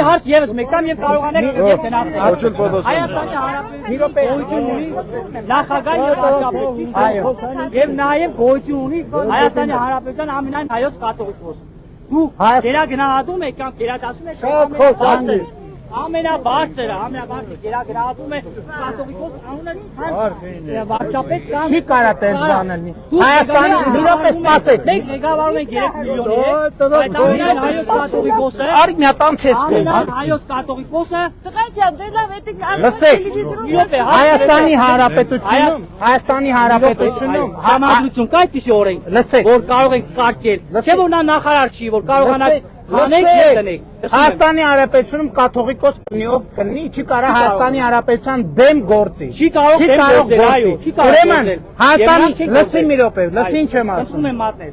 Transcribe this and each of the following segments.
հարց եւս մեկամ եւ կարողանեք եւ գնացեք։ Հայաստանի Հանրապետությունը գոյություն ունի նախագահ եւ վարչապետ, ճիշտ է։ Եվ նաեւ գոյություն ունի Հայաստանի Հանրապետության ամենայն հայոց կաթողիկոս։ Դու գերագնահատում եք կամ գերադասում եք ամենաբարձրը գերագնահատում է կաթողիկոս անունը վարչապետ կամ չի կարա տես բանել։ Հայաստանի մի րոպե սպասեք։ Մենք ղեկավարում ենք 3 միլիոնի այդ ամենայն հայոց կաթողիկոսը Արի մի հատ անցես կոմ։ հայոց կաթողիկոսը Լսեք, Հայաստանի Հանրապետությունում համադրություն կա այդպիսի օրենք, լսեք, որ կարող ենք կարգել, չէ՞ որ նա նախարար չի, որ կարողանանք հանենք եւ տնենք։ Հայաստանի Հանրապետությունում կաթողիկոս կնի, չի կարա Հայաստանի Հանրապետության դեմ գործի։ Չի կարող դեմ գործել, այո, չի կարող։ Ուրեմն Հայաստանի լսի մի րոպե, լսի ինչ եմ ասում։ Ասում եմ մատնել,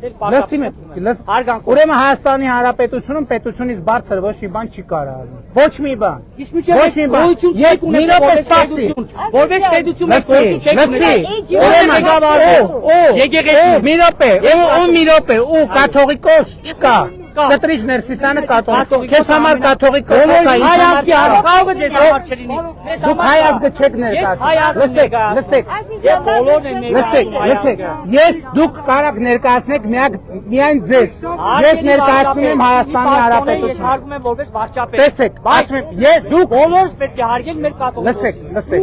Ուրեմն Հայաստանի Հանրապետությունում պետությունից բարձր ոչ մի բան չի կարա արել։ Ոչ մի բան։ Իսկ միջև գոյություն չեք ունեցել, որպես պետություն եք գոյություն չեք ունեցել։ Ուրեմն եկեղեցի մի րոպե, ու կաթողիկոս չկա։ Կտրիչ Ներսիսյանը կաթողիկ, քեզ համար կաթողիկոս կա, հայ ազգի կարող է ձեզ համար չլինի։ Դուք հայ ազգը չեք ներկայացնում։ Լսեք, ես դուք կարաք ներկայացնեք միայն ձեզ։ Ես ներկայացնում եմ Հայաստանի Հանրապետությունը։ Ես հարգում եմ որպես վարչապետ։ Տեսեք, ասում եմ, դուք բոլորս պետք է հարգենք մեր կաթողիկոսին։ Լսեք,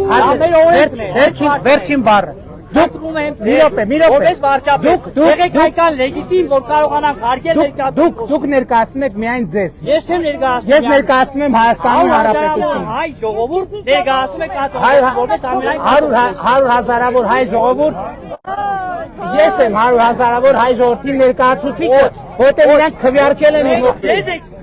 վերջին բառը։ Դուք որպես վարչապետ եղեք հայկան լեգիտիմ, որ կարողանանք հարգել մեր կաթողիկոսին։ Դուք ներկայացնում եք միայն ձեզ։ Ես չեմ ներկայացնում։ Ես ներկայացնում եմ Հայաստանի Հանրապետությունը։ Հայ ժողովուրդ ներկայացնում եք կաթողիկոսին որպես ամենայն 100 հազարավոր հայ ժողովուրդ։ Ես եմ 100 հազարավոր հայ ժողովրդի ներկայացուցիչը, որտեղ իրանք քվեարկել են։